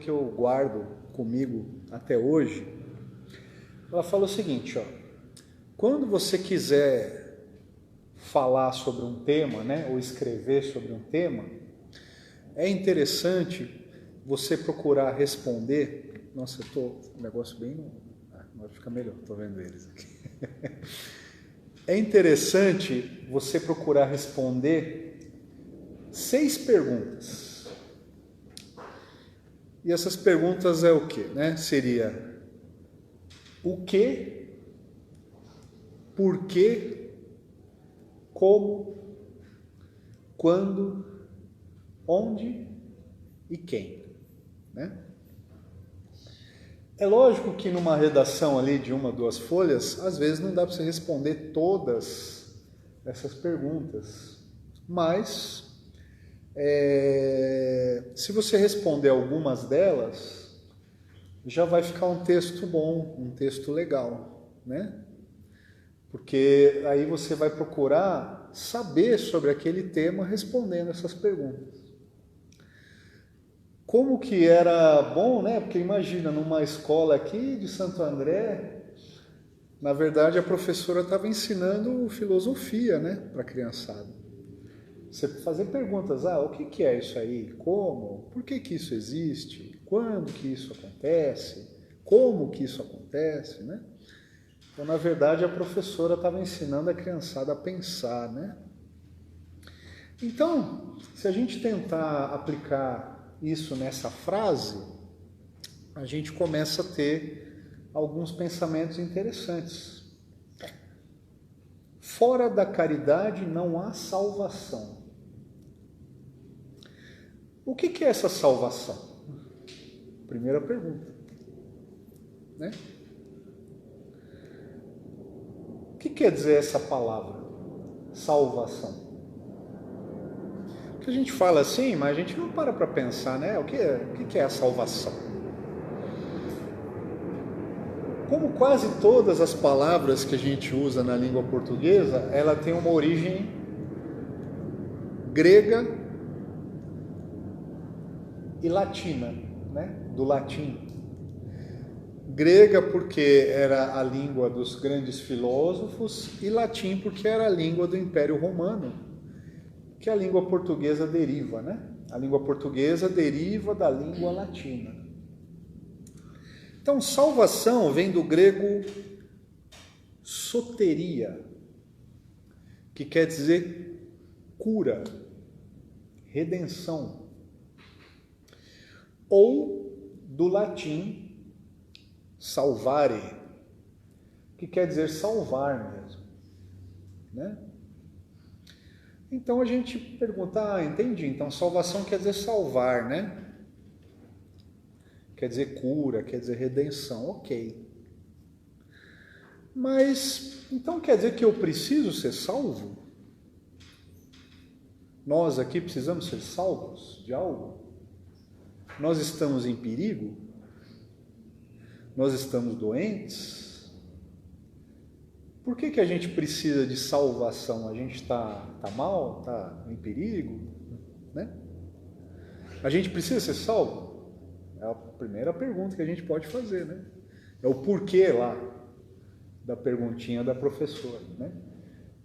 que eu guardo comigo até hoje. Ela falou o seguinte, ó, quando você quiser falar sobre um tema, né, ou escrever sobre um tema, é interessante você procurar responder. Nossa, eu tô um negócio bem... agora fica melhor, tô vendo eles aqui. É interessante você procurar responder 6 perguntas. E essas perguntas é o quê, né? Seria o que, por quê, como, quando, onde e quem, né? É lógico que numa redação ali de 1, 2 folhas, às vezes não dá para você responder todas essas perguntas, mas se você responder algumas delas, já vai ficar um texto bom, um texto legal, né? Porque aí você vai procurar saber sobre aquele tema respondendo essas perguntas. Como que era bom, né? Porque imagina, numa escola aqui de Santo André, na verdade a professora estava ensinando filosofia, né, para a criançada. Você fazer perguntas, o que é isso aí? Como? Por que isso existe? Quando que isso acontece? Como que isso acontece, né? Então, na verdade, a professora estava ensinando a criançada a pensar, né? Então, se a gente tentar aplicar isso nessa frase, a gente começa a ter alguns pensamentos interessantes. Fora da caridade não há salvação. O que é essa salvação? Primeira pergunta, né? O que quer dizer essa palavra? Salvação. Que a gente fala assim, mas a gente não para pensar, né? O que é a salvação? Como quase todas as palavras que a gente usa na língua portuguesa, ela tem uma origem grega e latina, né? Do latim. Grega porque era a língua dos grandes filósofos e latim porque era a língua do Império Romano, que a língua portuguesa deriva, né? A língua portuguesa deriva da língua latina. Então, salvação vem do grego soteria, que quer dizer cura, redenção. Ou do latim salvare, que quer dizer salvar mesmo, né? Então a gente pergunta, entendi, então salvação quer dizer salvar, né? Quer dizer cura, quer dizer redenção, ok. Mas, então quer dizer que eu preciso ser salvo? Nós aqui precisamos ser salvos de algo? Nós estamos em perigo? Nós estamos doentes? Por que a gente precisa de salvação? A gente está mal? Está em perigo? Né? A gente precisa ser salvo? É a primeira pergunta que a gente pode fazer, né? É o porquê lá da perguntinha da professora, né?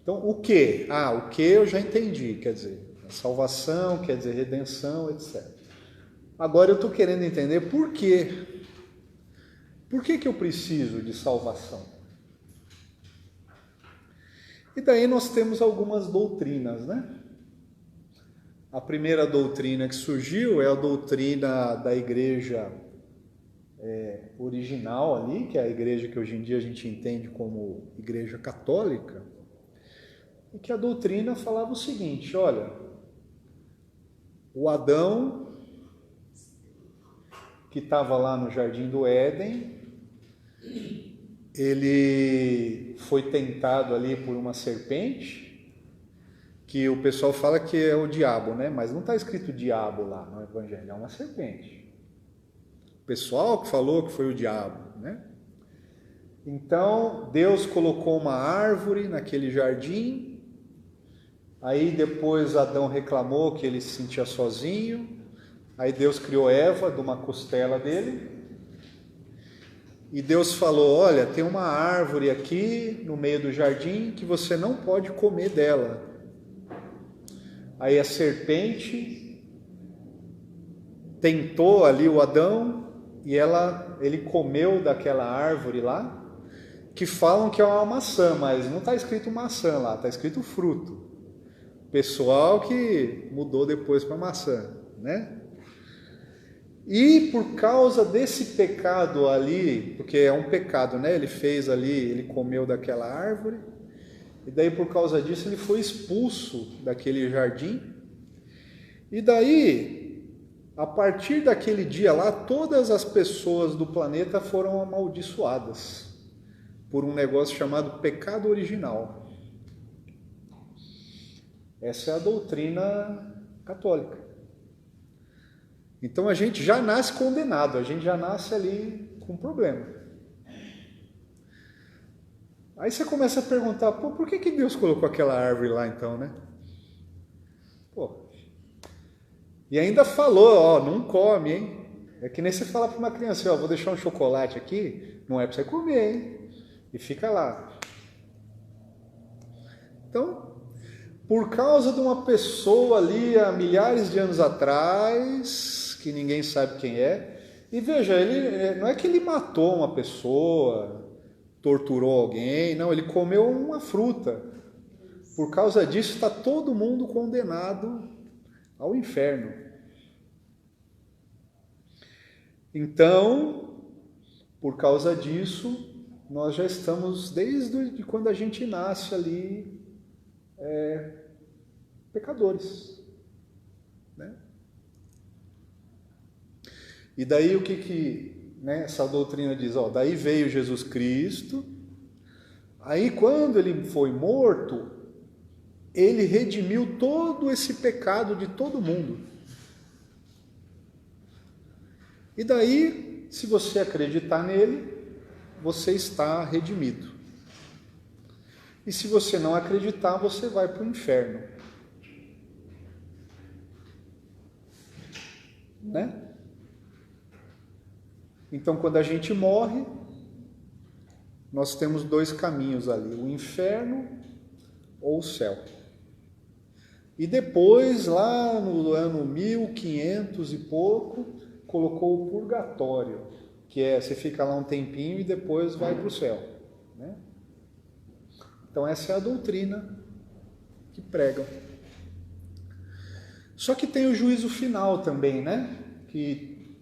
Então, o que? O que eu já entendi, quer dizer, a salvação, quer dizer redenção, etc. Agora eu estou querendo entender por quê. Por que eu preciso de salvação? E daí nós temos algumas doutrinas, né? A primeira doutrina que surgiu é a doutrina da igreja original ali, que é a igreja que hoje em dia a gente entende como igreja católica, e que a doutrina falava o seguinte, olha, o Adão, que estava lá no Jardim do Éden, ele foi tentado ali por uma serpente, que o pessoal fala que é o diabo, né? Mas não está escrito diabo lá no Evangelho, é uma serpente. O pessoal que falou que foi o diabo, né? Então, Deus colocou uma árvore naquele jardim, aí depois Adão reclamou que ele se sentia sozinho, Aí Deus criou Eva de uma costela dele. E Deus falou: olha, tem uma árvore aqui no meio do jardim que você não pode comer dela. Aí a serpente tentou ali o Adão e ele comeu daquela árvore lá, que falam que é uma maçã, mas não está escrito maçã lá, está escrito fruto. Pessoal que mudou depois para maçã, né? E por causa desse pecado ali, porque é um pecado, né? Ele fez ali, ele comeu daquela árvore, e daí por causa disso ele foi expulso daquele jardim. E daí, a partir daquele dia lá, todas as pessoas do planeta foram amaldiçoadas por um negócio chamado pecado original. Essa é a doutrina católica. Então a gente já nasce condenado, a gente já nasce ali com problema. Aí você começa a perguntar: pô, por que Deus colocou aquela árvore lá então, né? Pô. E ainda falou: ó, não come, hein? É que nem você fala para uma criança: ó, vou deixar um chocolate aqui, não é para você comer, hein? E fica lá. Então, por causa de uma pessoa ali há milhares de anos atrás, que ninguém sabe quem é, e veja, ele não é que ele matou uma pessoa, torturou alguém, não, ele comeu uma fruta. Por causa disso está todo mundo condenado ao inferno. Então, por causa disso, nós já estamos, desde quando a gente nasce ali, pecadores, né? E daí o que essa doutrina diz? Ó, daí veio Jesus Cristo, aí quando ele foi morto, ele redimiu todo esse pecado de todo mundo. E daí, se você acreditar nele, você está redimido. E se você não acreditar, você vai para o inferno. Né? Então, quando a gente morre, nós temos dois caminhos ali: o inferno ou o céu. E depois, lá no ano 1500 e pouco, colocou o purgatório, que é, você fica lá um tempinho e depois vai para o céu, né? Então essa é a doutrina que pregam. Só que tem o juízo final também, né? Que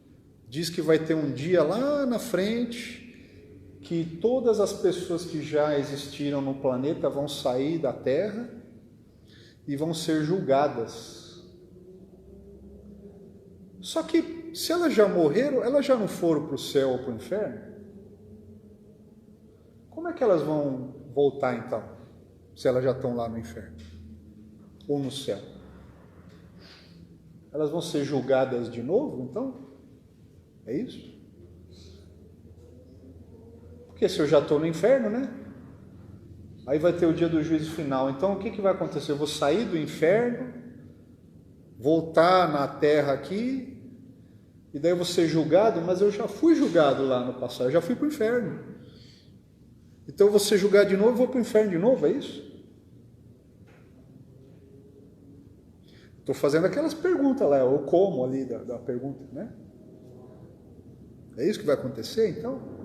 diz que vai ter um dia lá na frente que todas as pessoas que já existiram no planeta vão sair da Terra e vão ser julgadas. Só que se elas já morreram, elas já não foram para o céu ou para o inferno? Como é que elas vão voltar então, se elas já estão lá no inferno ou no céu? Elas vão ser julgadas de novo, então? É isso? Porque se eu já estou no inferno, né? Aí vai ter o dia do juízo final. Então o que vai acontecer? Eu vou sair do inferno, voltar na terra aqui, e daí eu vou ser julgado, mas eu já fui julgado lá no passado, eu já fui para o inferno. Então eu vou ser julgado de novo e vou para o inferno de novo, é isso? Estou fazendo aquelas perguntas lá, ou como ali da pergunta, né? É isso que vai acontecer, então?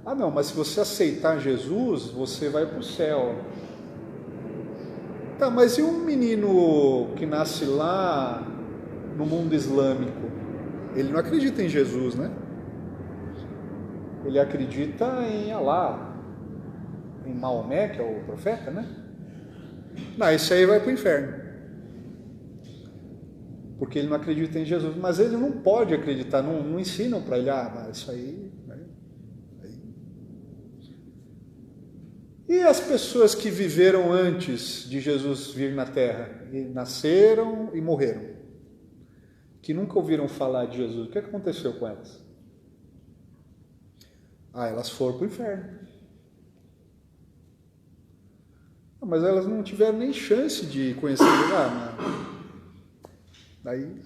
Ah, não, mas se você aceitar Jesus, você vai para o céu. Tá, mas e um menino que nasce lá no mundo islâmico? Ele não acredita em Jesus, né? Ele acredita em Alá, em Maomé, que é o profeta, né? Não, esse aí vai para o inferno. Porque ele não acredita em Jesus. Mas ele não pode acreditar, não ensinam para ele, mas isso aí... E as pessoas que viveram antes de Jesus vir na Terra, e nasceram e morreram, que nunca ouviram falar de Jesus, o que aconteceu com elas? Elas foram para o inferno. Mas elas não tiveram nem chance de conhecer Jesus. Daí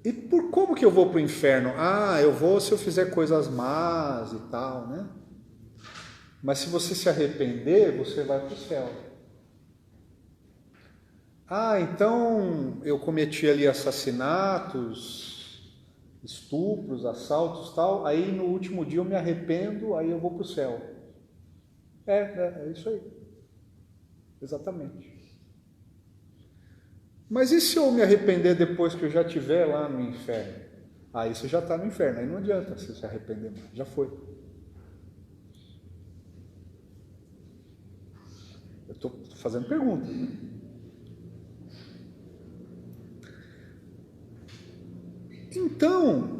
E por como que eu vou para o inferno? Ah, eu vou se eu fizer coisas más e tal, né? Mas se você se arrepender, você vai para o céu. Ah, então eu cometi ali assassinatos, estupros, assaltos, tal. Aí no último dia eu me arrependo, aí eu vou para o céu. É isso aí. Exatamente. Mas e se eu me arrepender depois que eu já estiver lá no inferno? Aí você já está no inferno, aí não adianta você se arrepender mais, já foi. Eu estou fazendo perguntas, né? Então,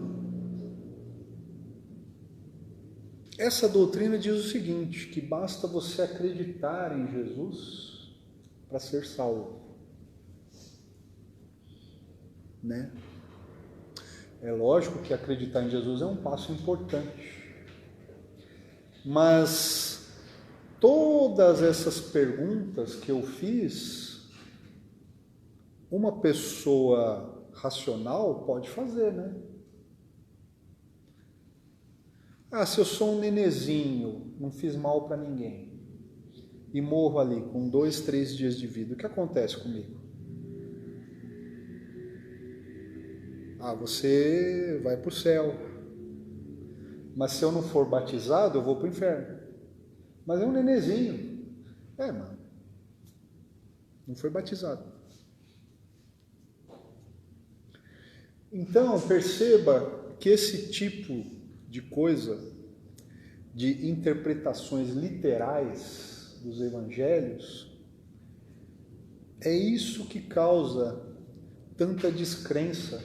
essa doutrina diz o seguinte, que basta você acreditar em Jesus para ser salvo, né? É lógico que acreditar em Jesus é um passo importante, mas todas essas perguntas que eu fiz, uma pessoa racional pode fazer, né? Ah, se eu sou um nenezinho, não fiz mal para ninguém, e morro ali com 2, 3 dias de vida, o que acontece comigo? Ah, você vai para o céu. Mas se eu não for batizado, eu vou para o inferno. Mas é um nenezinho. Mano. Não foi batizado. Então, perceba que esse tipo de coisa, de interpretações literais dos evangelhos, é isso que causa tanta descrença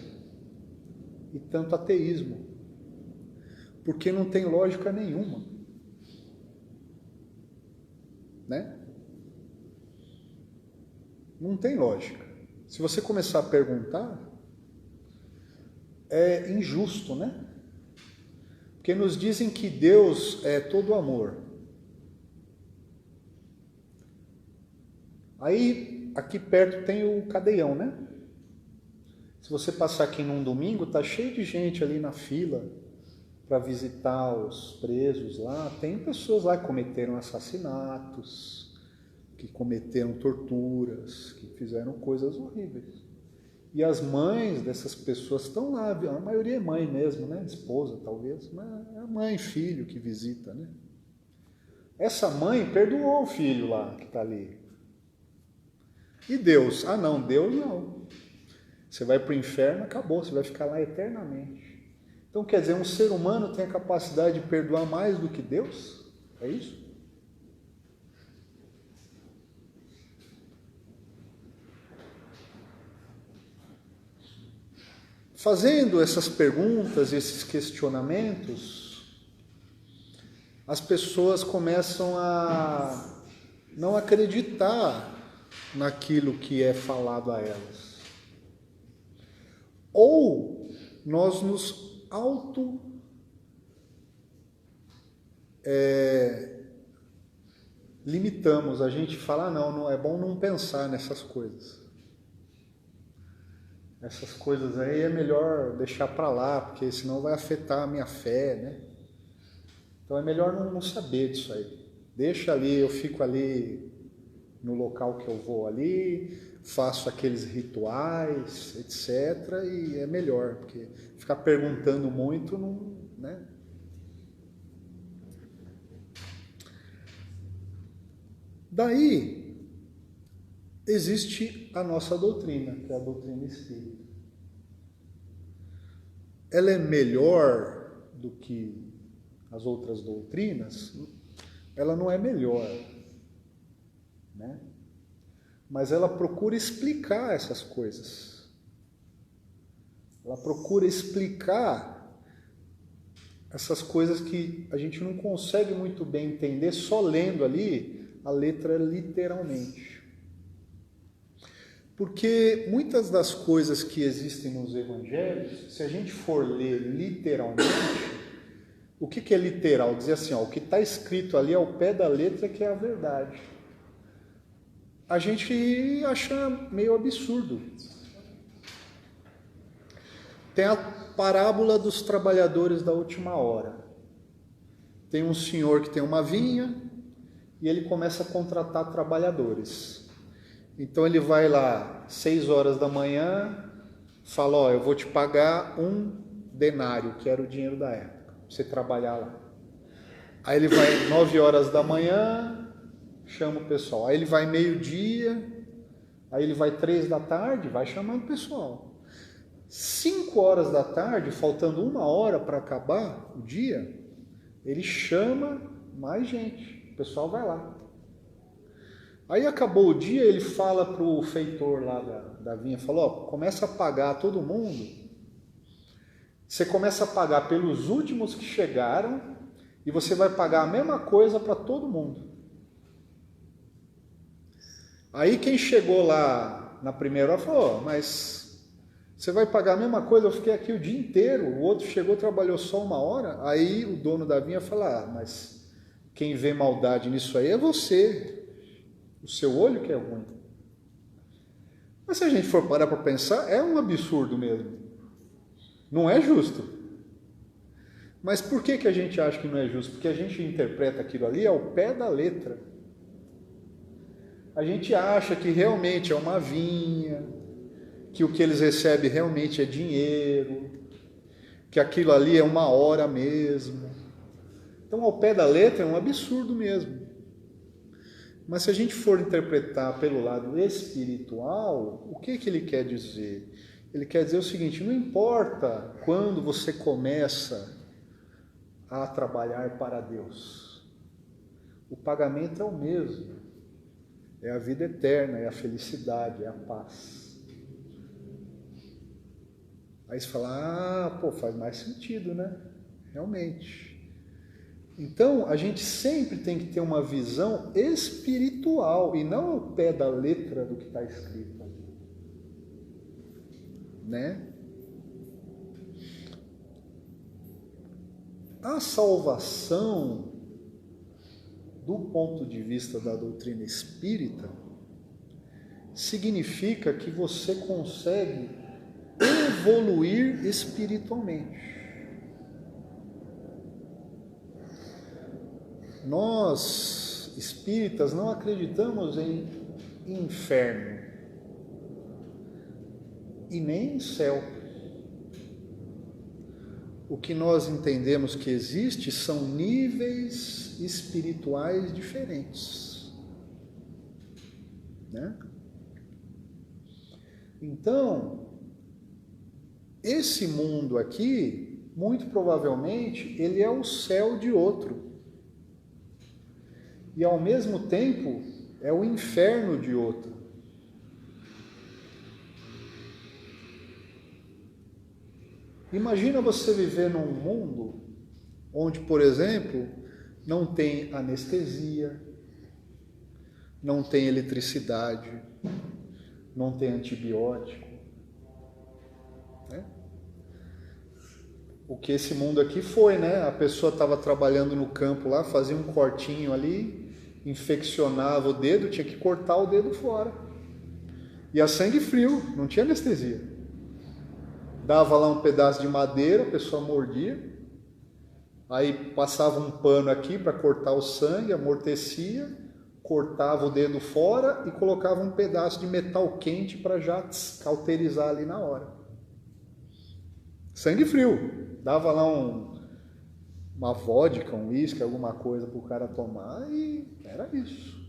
e tanto ateísmo, porque não tem lógica nenhuma, né? Não tem lógica. Se você começar a perguntar, é injusto, né? Porque nos dizem que Deus é todo amor. Aí, aqui perto tem o Cadeião, né? Se você passar aqui num domingo, tá cheio de gente ali na fila para visitar os presos lá. Tem pessoas lá que cometeram assassinatos, que cometeram torturas, que fizeram coisas horríveis. E as mães dessas pessoas estão lá, a maioria é mãe mesmo, né? Esposa talvez, mas é a mãe, filho que visita, né? Essa mãe perdoou o filho lá que está ali. E Deus? Ah não, Deus não. Você vai para o inferno, acabou, você vai ficar lá eternamente. Então quer dizer, um ser humano tem a capacidade de perdoar mais do que Deus? É isso? Fazendo essas perguntas, esses questionamentos, as pessoas começam a não acreditar naquilo que é falado a elas. Ou nós nos limitamos, a gente fala, não é bom não pensar nessas coisas. Essas coisas aí é melhor deixar para lá, porque senão vai afetar a minha fé, né? Então é melhor não saber disso aí. Deixa ali, eu fico ali no local que eu vou ali, faço aqueles rituais, etc. E é melhor, porque ficar perguntando muito, não, né? Daí existe a nossa doutrina, que é a doutrina espírita. Ela é melhor do que as outras doutrinas? Ela não é melhor, né? Mas ela procura explicar essas coisas. Ela procura explicar essas coisas que a gente não consegue muito bem entender só lendo ali a letra literalmente. Porque muitas das coisas que existem nos evangelhos, se a gente for ler literalmente, o que é literal? Dizer assim, o que está escrito ali ao pé da letra que é a verdade. A gente acha meio absurdo. Tem a parábola dos trabalhadores da última hora. Tem um senhor que tem uma vinha e ele começa a contratar trabalhadores. Então ele vai lá 6 horas da manhã, fala, ó, eu vou te pagar 1 denário, que era o dinheiro da época, pra você trabalhar lá. Aí ele vai 9 horas da manhã, chama o pessoal. Aí ele vai meio-dia, aí ele vai 3 da tarde, vai chamando o pessoal. 5 horas da tarde, faltando 1 hora para acabar o dia, ele chama mais gente, o pessoal vai lá. Aí acabou o dia, ele fala para o feitor lá da vinha, falou, ó, começa a pagar todo mundo, você começa a pagar pelos últimos que chegaram, e você vai pagar a mesma coisa para todo mundo. Aí quem chegou lá na primeira hora falou, mas você vai pagar a mesma coisa, eu fiquei aqui o dia inteiro, o outro chegou, trabalhou só 1 hora, aí o dono da vinha fala, mas quem vê maldade nisso aí é você, o seu olho que é ruim. Mas se a gente for parar para pensar, é um absurdo mesmo, não é justo. Mas por que a gente acha que não é justo? Porque a gente interpreta aquilo ali ao pé da letra. A gente acha que realmente é uma vinha, que o que eles recebem realmente é dinheiro, que aquilo ali é 1 hora mesmo. Então, ao pé da letra é um absurdo mesmo. Mas se a gente for interpretar pelo lado espiritual, o que ele quer dizer? Ele quer dizer o seguinte, não importa quando você começa a trabalhar para Deus, o pagamento é o mesmo, é a vida eterna, é a felicidade, é a paz. Aí você fala, faz mais sentido, né? Realmente. Então, a gente sempre tem que ter uma visão espiritual e não ao pé da letra do que está escrito ali, né? A salvação, do ponto de vista da doutrina espírita, significa que você consegue evoluir espiritualmente. Nós, espíritas, não acreditamos em inferno e nem em céu. O que nós entendemos que existe são níveis espirituais diferentes, né? Então, esse mundo aqui, muito provavelmente, ele é o céu de outro. E ao mesmo tempo, é o inferno de outro. Imagina você viver num mundo onde, por exemplo, não tem anestesia, não tem eletricidade, não tem antibiótico, né? O que esse mundo aqui foi, né? A pessoa estava trabalhando no campo lá, fazia um cortinho ali, infeccionava o dedo, tinha que cortar o dedo fora. E a sangue frio, não tinha anestesia. Dava lá um pedaço de madeira, a pessoa mordia, aí passava um pano aqui para cortar o sangue, amortecia, cortava o dedo fora e colocava um pedaço de metal quente para já cauterizar ali na hora. Sangue frio, dava lá uma vodka, um uísque, alguma coisa para o cara tomar e era isso.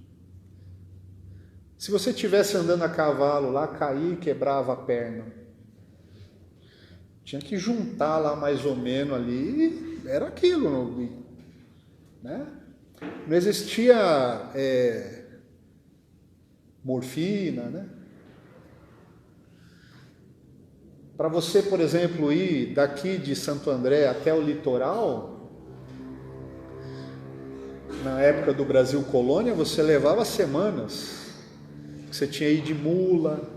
Se você estivesse andando a cavalo lá, caía e quebrava a perna, tinha que juntar lá mais ou menos ali, era aquilo, né? Não existia morfina, né? Para você, por exemplo, ir daqui de Santo André até o litoral, na época do Brasil Colônia, você levava semanas. Você tinha que ir de mula,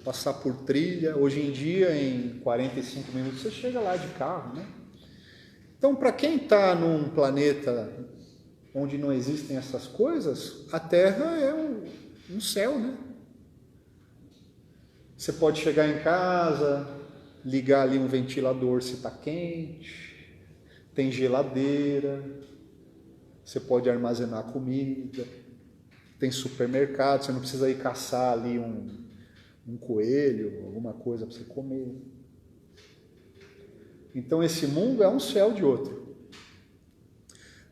passar por trilha. Hoje em dia, em 45 minutos, você chega lá de carro, né? Então, para quem está num planeta onde não existem essas coisas, a Terra é um céu, né? Você pode chegar em casa, ligar ali um ventilador se está quente, tem geladeira, você pode armazenar comida, tem supermercado, você não precisa ir caçar ali um coelho, alguma coisa para você comer. Então esse mundo é um céu de outro.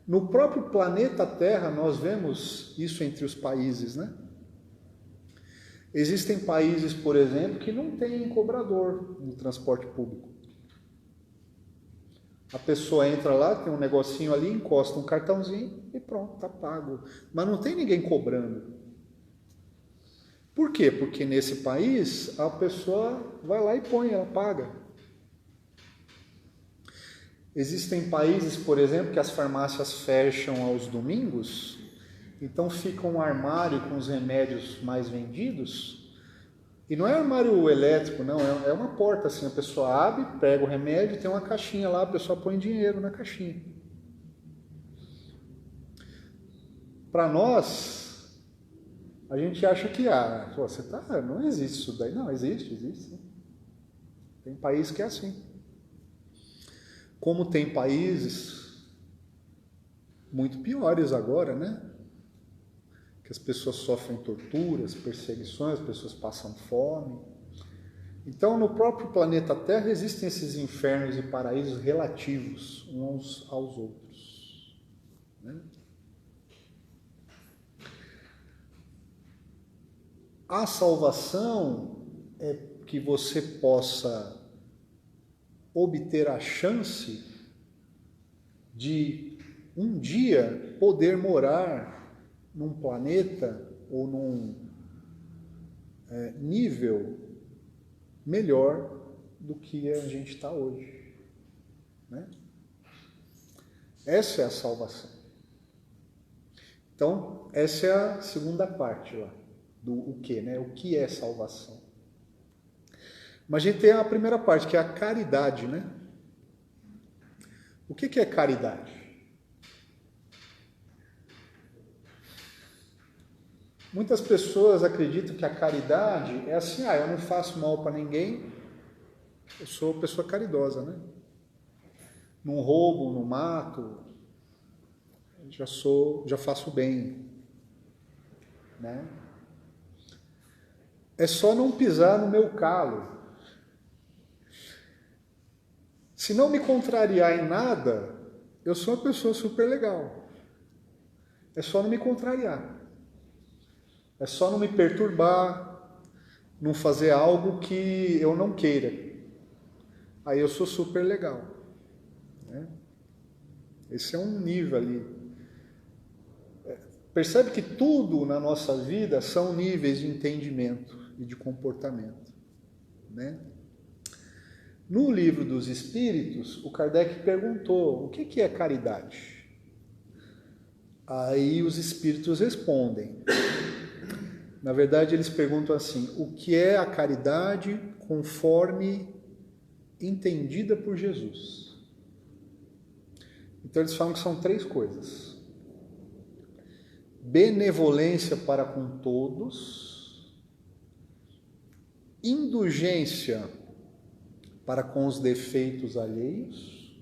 No próprio planeta Terra nós vemos isso entre os países, né? Existem países, por exemplo, que não tem cobrador no transporte público. A pessoa entra lá, tem um negocinho ali, encosta um cartãozinho e pronto, está pago. Mas não tem ninguém cobrando. Por quê? Porque nesse país a pessoa vai lá e põe, ela paga. Existem países, por exemplo, que as farmácias fecham aos domingos, então fica um armário com os remédios mais vendidos, e não é armário elétrico, não, é uma porta assim, a pessoa abre, pega o remédio, tem uma caixinha lá, a pessoa põe dinheiro na caixinha. Para nós, a gente acha que não existe isso daí. Não, existe. Sim. Tem país que é assim. Como tem países muito piores agora, né? Que as pessoas sofrem torturas, perseguições, as pessoas passam fome. Então, no próprio planeta Terra existem esses infernos e paraísos relativos uns aos outros, né? A salvação é que você possa obter a chance de um dia poder morar num planeta ou num nível melhor do que a gente está hoje, né? Essa é a salvação. Então, essa é a segunda parte lá, do o que, né? O que é salvação? Mas a gente tem a primeira parte, que é a caridade, né? O que é caridade? Muitas pessoas acreditam que a caridade é assim, eu não faço mal para ninguém, eu sou pessoa caridosa, né? Não roubo, não mato, já faço bem, né? É só não pisar no meu calo. Se não me contrariar em nada, eu sou uma pessoa super legal. É só não me contrariar. É só não me perturbar, não fazer algo que eu não queira. Aí eu sou super legal, né? Esse é um nível ali. Percebe que tudo na nossa vida são níveis de entendimento e de comportamento, né? No Livro dos Espíritos, o Kardec perguntou: o que é caridade? Aí os espíritos respondem. Na verdade, eles perguntam assim: o que é a caridade conforme entendida por Jesus? Então eles falam que são 3 coisas: benevolência para com todos, indulgência para com os defeitos alheios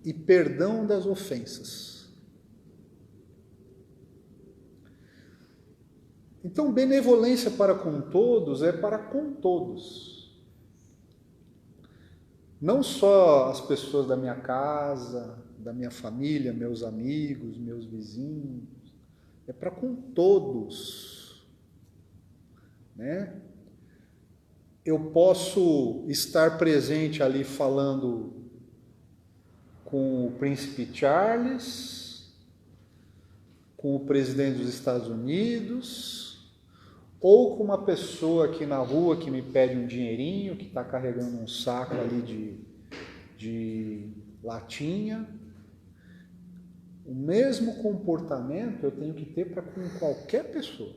e perdão das ofensas. Então, benevolência para com todos é para com todos. Não só as pessoas da minha casa, da minha família, meus amigos, meus vizinhos. É para com todos, né? Eu posso estar presente ali falando com o príncipe Charles, com o presidente dos Estados Unidos, ou com uma pessoa aqui na rua que me pede um dinheirinho, que está carregando um saco ali de latinha. O mesmo comportamento eu tenho que ter para com qualquer pessoa,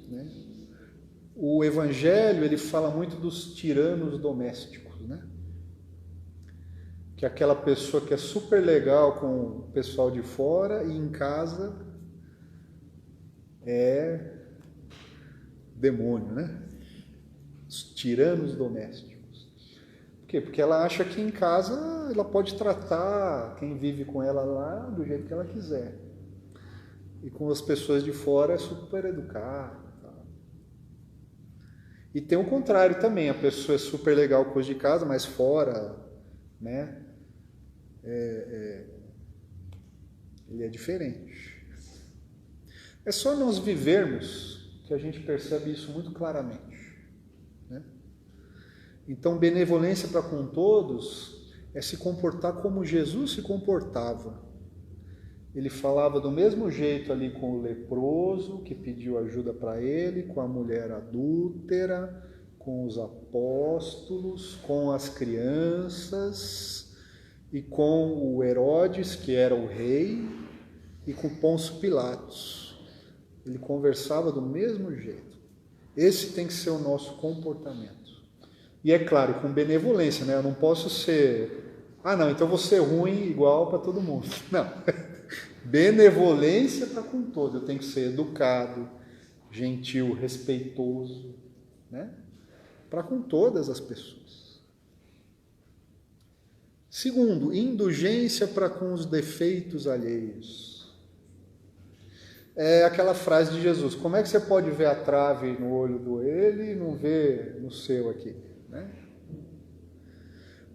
né? O Evangelho, ele fala muito dos tiranos domésticos, né? Que é aquela pessoa que é super legal com o pessoal de fora e em casa é demônio, né? Os tiranos domésticos. Por quê? Porque ela acha que em casa ela pode tratar quem vive com ela lá do jeito que ela quiser. E com as pessoas de fora é super educada. E tem o contrário também, a pessoa é super legal com os de casa, mas fora, né? Ele é diferente. É só nós vivermos que a gente percebe isso muito claramente, né? Então, benevolência para com todos é se comportar como Jesus se comportava. Ele falava do mesmo jeito ali com o leproso, que pediu ajuda para ele, com a mulher adúltera, com os apóstolos, com as crianças, e com o Herodes, que era o rei, e com Pôncio Pilatos. Ele conversava do mesmo jeito. Esse tem que ser o nosso comportamento. E é claro, com benevolência, né? Eu não posso ser... não, então vou ser ruim igual para todo mundo. Não. Benevolência para com todos. Eu tenho que ser educado, gentil, respeitoso, né? Para com todas as pessoas. Segundo, indulgência para com os defeitos alheios. É aquela frase de Jesus: como é que você pode ver a trave no olho do ele e não ver no seu aqui, né?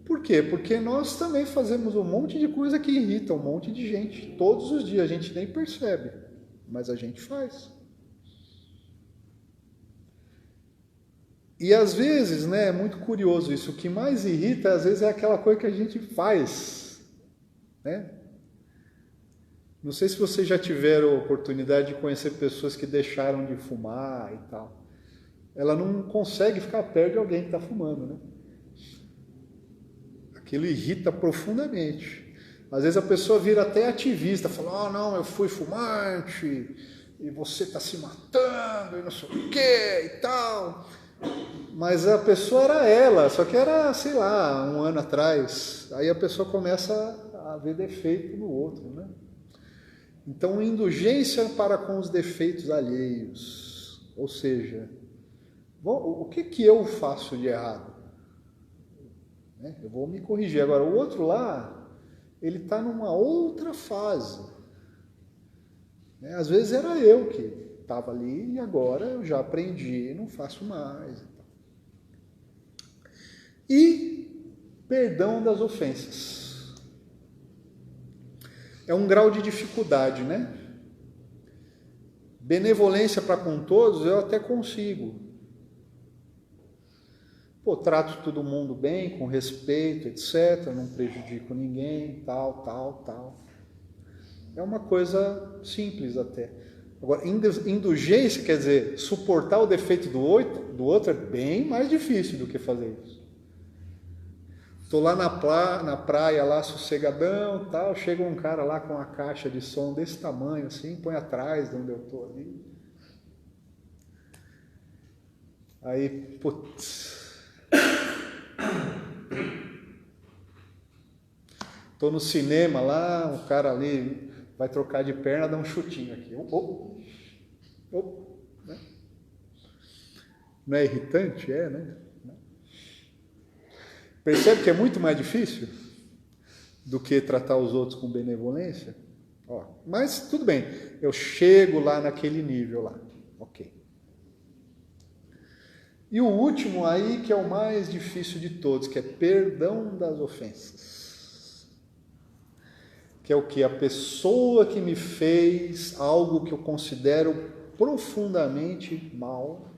Por quê? Porque nós também fazemos um monte de coisa que irrita um monte de gente. Todos os dias a gente nem percebe, mas a gente faz. E às vezes, né, é muito curioso isso, o que mais irrita às vezes é aquela coisa que a gente faz, né? Não sei se vocês já tiveram a oportunidade de conhecer pessoas que deixaram de fumar e tal. Ela não consegue ficar perto de alguém que está fumando, né? Aquilo irrita profundamente. Às vezes a pessoa vira até ativista, fala: não, eu fui fumante, e você está se matando, e não sei o que e tal. Mas a pessoa era ela, só que era, sei lá, um ano atrás. Aí a pessoa começa a ver defeito no outro, né? Então, indulgência para com os defeitos alheios. Ou seja, o que eu faço de errado? Eu vou me corrigir. Agora, o outro lá, ele está numa outra fase. Às vezes era eu que estava ali e agora eu já aprendi, não faço mais. E perdão das ofensas. É um grau de dificuldade, né? Benevolência para com todos eu até consigo. Trato todo mundo bem, com respeito, etc. Não prejudico ninguém, tal. É uma coisa simples até. Agora, indulgência quer dizer suportar o defeito do outro é bem mais difícil do que fazer isso. Estou lá na praia, lá sossegadão, tal, chega um cara lá com uma caixa de som desse tamanho, assim, põe atrás de onde eu estou ali. Aí, putz... Estou no cinema lá, o cara ali vai trocar de perna, dá um chutinho aqui. Né? Não é irritante? É, né? Percebe que é muito mais difícil do que tratar os outros com benevolência? Mas tudo bem, eu chego lá naquele nível lá. Ok. E o último aí, que é o mais difícil de todos, que é perdão das ofensas. Que é o que? A pessoa que me fez algo que eu considero profundamente mal,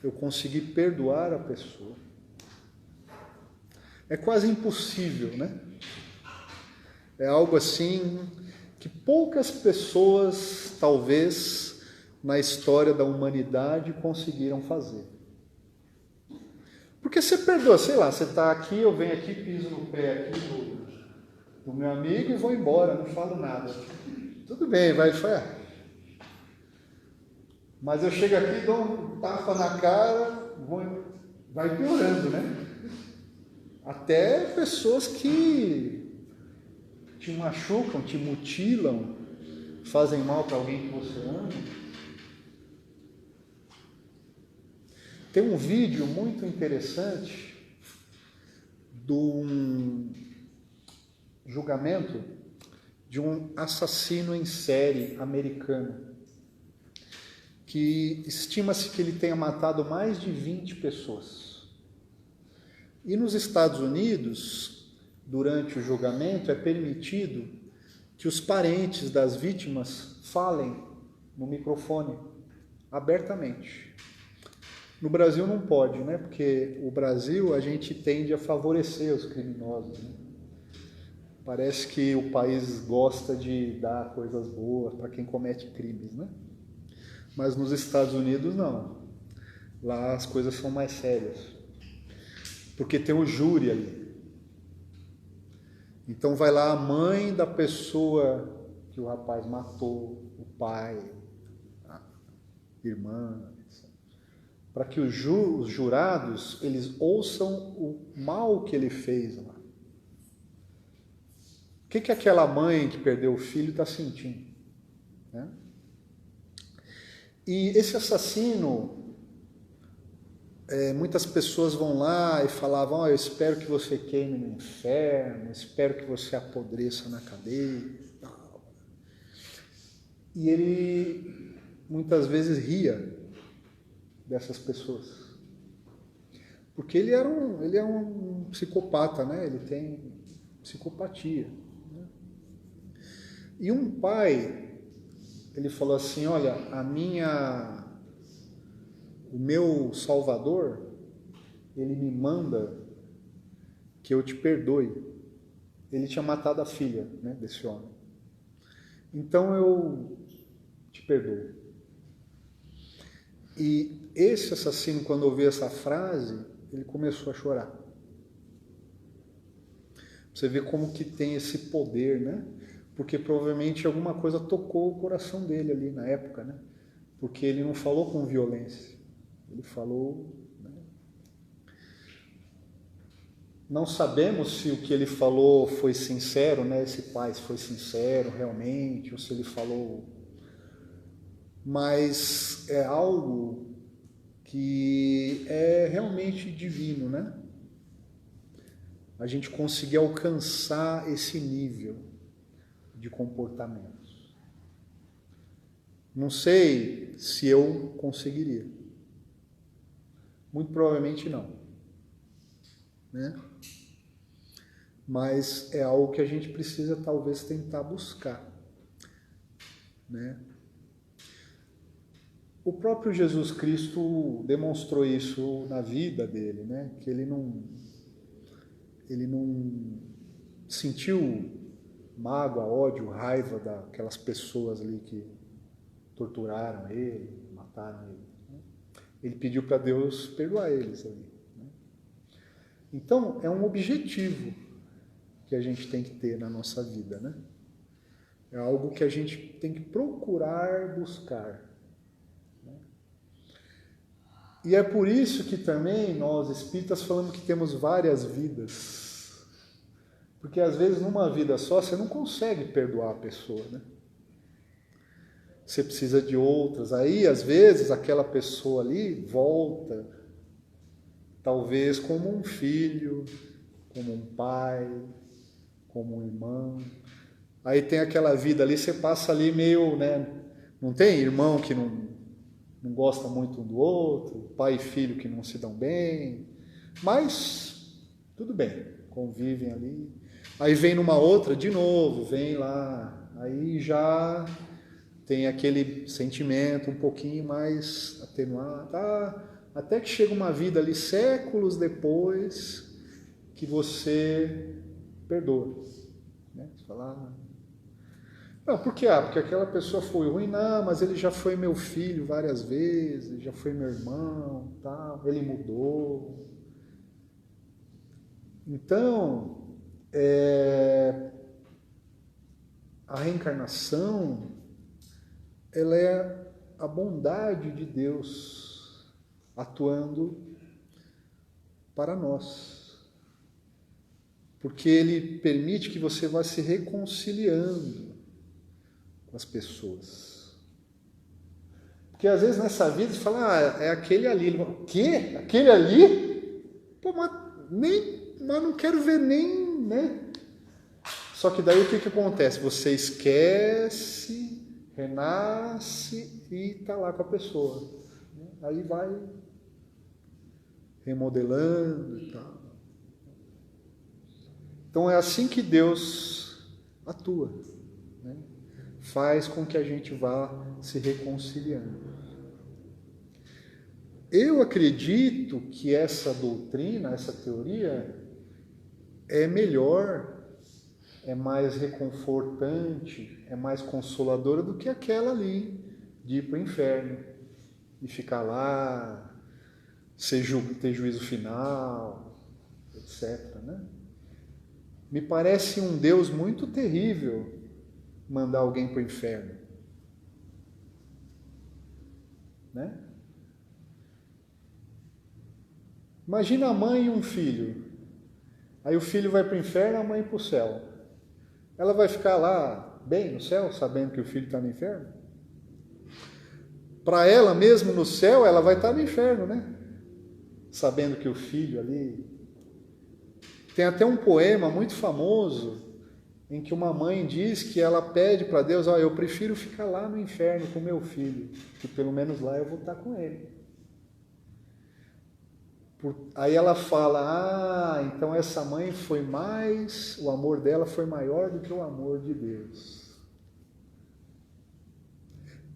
eu consegui perdoar a pessoa. É quase impossível, né? É algo assim que poucas pessoas, talvez, na história da humanidade conseguiram fazer. Porque você perdoa, sei lá, você está aqui, eu venho aqui, piso no pé aqui do meu amigo e vou embora, não falo nada. Tudo bem, vai. Mas eu chego aqui, dou um tapa na cara, vai piorando, né? Até pessoas que te machucam, te mutilam, fazem mal para alguém que você ama. Tem um vídeo muito interessante de um julgamento de um assassino em série americano, que estima-se que ele tenha matado mais de 20 pessoas. E nos Estados Unidos, durante o julgamento, é permitido que os parentes das vítimas falem no microfone, abertamente. No Brasil não pode, né? Porque o Brasil, a gente tende a favorecer os criminosos, né? Parece que o país gosta de dar coisas boas para quem comete crimes, né? Mas nos Estados Unidos não. Lá as coisas são mais sérias. Porque tem o júri ali. Então vai lá a mãe da pessoa que o rapaz matou, o pai, a irmã, para que os jurados, eles ouçam o mal que ele fez lá. O que aquela mãe que perdeu o filho está sentindo? Né? E esse assassino, muitas pessoas vão lá e falavam, eu espero que você queime no inferno, espero que você apodreça na cadeia. E ele muitas vezes ria dessas pessoas. Porque ele é um psicopata, né? Ele tem psicopatia. Né? E um pai, ele falou assim, olha, o meu Salvador, ele me manda que eu te perdoe. Ele tinha matado a filha, né, desse homem. Então eu te perdoo. E esse assassino, quando ouviu essa frase, ele começou a chorar. Você vê como que tem esse poder, né? Porque provavelmente alguma coisa tocou o coração dele ali na época, né? Porque ele não falou com violência. Ele falou... Né? Não sabemos se o que ele falou foi sincero, né? Esse pai foi sincero realmente, ou se ele falou... Mas é algo que é realmente divino, né? A gente conseguir alcançar esse nível de comportamentos. Não sei se eu conseguiria. Muito provavelmente não. Né? Mas é algo que a gente precisa talvez tentar buscar. Né? O próprio Jesus Cristo demonstrou isso na vida dele, né? Que ele não sentiu mágoa, ódio, raiva daquelas pessoas ali que torturaram ele, mataram ele. Né? Ele pediu para Deus perdoar eles ali. Né? Então, é um objetivo que a gente tem que ter na nossa vida, né? É algo que a gente tem que procurar buscar. E é por isso que também nós espíritas falamos que temos várias vidas. Porque às vezes numa vida só você não consegue perdoar a pessoa, né? Você precisa de outras. Aí às vezes aquela pessoa ali volta, talvez como um filho, como um pai, como um irmão. Aí tem aquela vida ali, você passa ali meio, né? Não tem irmão que não gosta muito um do outro, pai e filho que não se dão bem, mas tudo bem, convivem ali. Aí vem numa outra de novo, vem lá, aí já tem aquele sentimento um pouquinho mais atenuado, até que chega uma vida ali séculos depois que você perdoa. Né? Você fala, não, por quê? Porque aquela pessoa foi ruim, não, mas ele já foi meu filho várias vezes, já foi meu irmão, tal, ele mudou. Então, a reencarnação, ela é a bondade de Deus atuando para nós. Porque Ele permite que você vá se reconciliando com as pessoas. Porque às vezes nessa vida você fala, é aquele ali. Ele fala, o quê? Aquele ali? Pô, mas não quero ver nem, né? Só que daí o que acontece? Você esquece, renasce e está lá com a pessoa. Aí vai remodelando e tal. Então é assim que Deus atua, né? Faz com que a gente vá se reconciliando. Eu acredito que essa doutrina, essa teoria, é melhor, é mais reconfortante, é mais consoladora do que aquela ali de ir para o inferno e ficar lá, ter juízo final, etc., né? Me parece um Deus muito terrível mandar alguém para o inferno, né? Imagina a mãe e um filho. Aí o filho vai para o inferno, a mãe para o céu. Ela vai ficar lá bem no céu, sabendo que o filho está no inferno? Para ela mesmo no céu, ela vai estar no inferno, né? Sabendo que o filho ali... Tem até um poema muito famoso em que uma mãe diz que ela pede para Deus, eu prefiro ficar lá no inferno com meu filho, que pelo menos lá eu vou estar com ele. Aí ela fala, então essa mãe o amor dela foi maior do que o amor de Deus.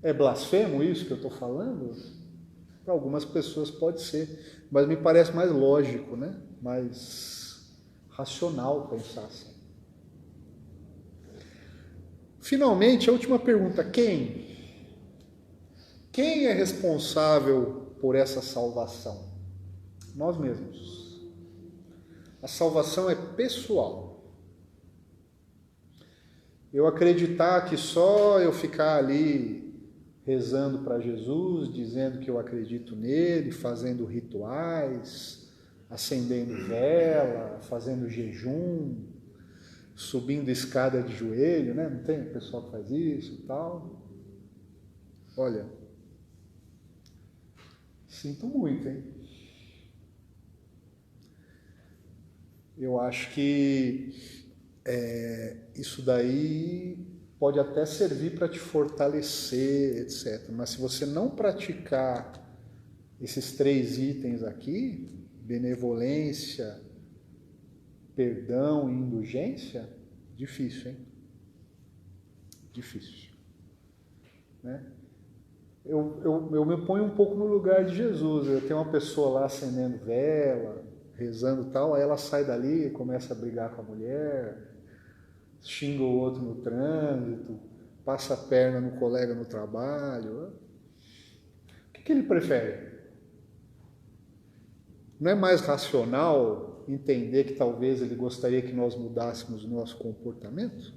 É blasfemo isso que eu estou falando? Para algumas pessoas pode ser, mas me parece mais lógico, né? Mais racional pensar assim. Finalmente, a última pergunta, quem? Quem é responsável por essa salvação? Nós mesmos. A salvação é pessoal. Eu acreditar que só eu ficar ali rezando para Jesus, dizendo que eu acredito nele, fazendo rituais, acendendo vela, fazendo jejum, subindo escada de joelho, né? Não tem pessoal que faz isso e tal? Olha, sinto muito, hein? Eu acho que isso daí pode até servir para te fortalecer, etc. Mas se você não praticar esses 3 itens aqui, benevolência, perdão e indulgência, difícil, hein? Difícil, né? Eu me ponho um pouco no lugar de Jesus. Eu tenho uma pessoa lá acendendo vela, rezando e tal, aí ela sai dali e começa a brigar com a mulher, xinga o outro no trânsito, passa a perna no colega no trabalho. O que ele prefere? Não é mais racional entender que talvez ele gostaria que nós mudássemos o nosso comportamento?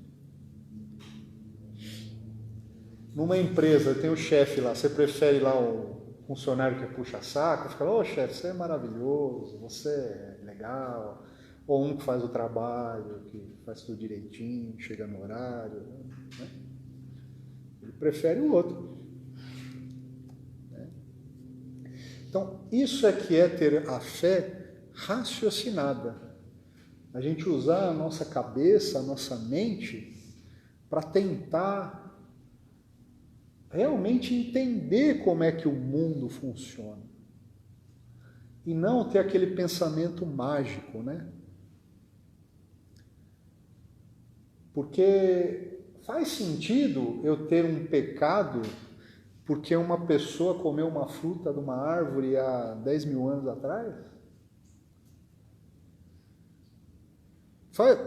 Numa empresa, tem o chefe lá, você prefere lá o funcionário que puxa saco, fica lá, chefe, você é maravilhoso, você é legal, ou um que faz o trabalho, que faz tudo direitinho, chega no horário, né? Ele prefere o outro. Né? Então, isso é que é ter a fé raciocinada. A gente usar a nossa cabeça, a nossa mente, para tentar realmente entender como é que o mundo funciona. E não ter aquele pensamento mágico, né? Porque faz sentido eu ter um pecado porque uma pessoa comeu uma fruta de uma árvore há 10 mil anos atrás?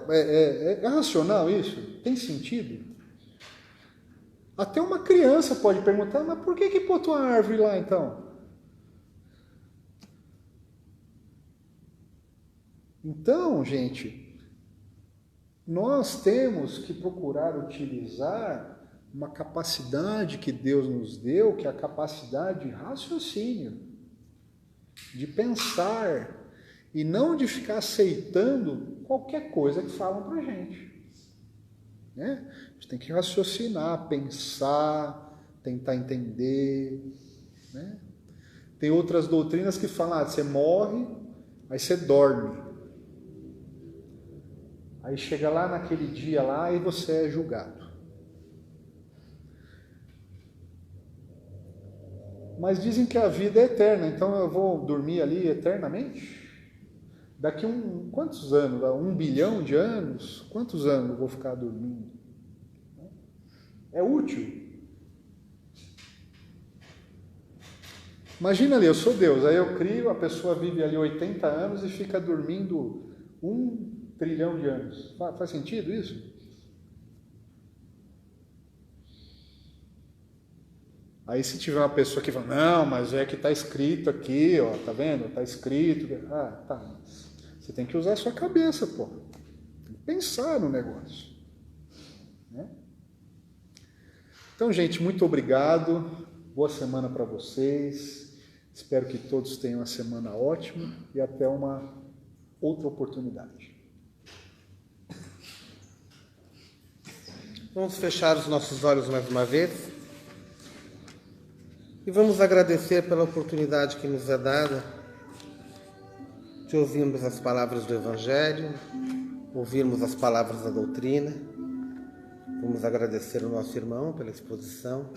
É racional isso? Tem sentido? Até uma criança pode perguntar, mas por que botou a árvore lá então? Então, gente, nós temos que procurar utilizar uma capacidade que Deus nos deu, que é a capacidade de raciocínio, de pensar, e não de ficar aceitando qualquer coisa que falam para a gente. Né? A gente tem que raciocinar, pensar, tentar entender, né? Tem outras doutrinas que falam, você morre, aí você dorme. Aí chega lá naquele dia lá e você é julgado. Mas dizem que a vida é eterna, então eu vou dormir ali eternamente? Daqui quantos anos? 1 bilhão de anos? Quantos anos eu vou ficar dormindo? É útil? Imagina ali, eu sou Deus, aí eu crio, a pessoa vive ali 80 anos e fica dormindo 1 trilhão de anos. Faz sentido isso? Aí se tiver uma pessoa que fala, não, mas é que está escrito aqui, ó, tá vendo? Está escrito. Ah, tá, mas você tem que usar a sua cabeça, pô. Tem que pensar no negócio. Né? Então, gente, muito obrigado. Boa semana para vocês. Espero que todos tenham uma semana ótima e até uma outra oportunidade. Vamos fechar os nossos olhos mais uma vez e vamos agradecer pela oportunidade que nos é dada de ouvirmos as palavras do Evangelho, ouvirmos as palavras da doutrina. Vamos agradecer ao nosso irmão pela exposição.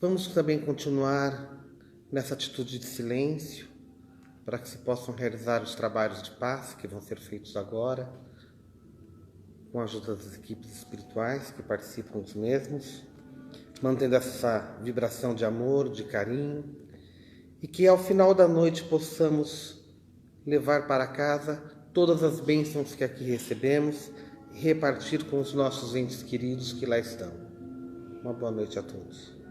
Vamos também continuar nessa atitude de silêncio para que se possam realizar os trabalhos de paz que vão ser feitos agora, com a ajuda das equipes espirituais que participam dos mesmos, mantendo essa vibração de amor, de carinho, e que ao final da noite possamos levar para casa todas as bênçãos que aqui recebemos e repartir com os nossos entes queridos que lá estão. Uma boa noite a todos.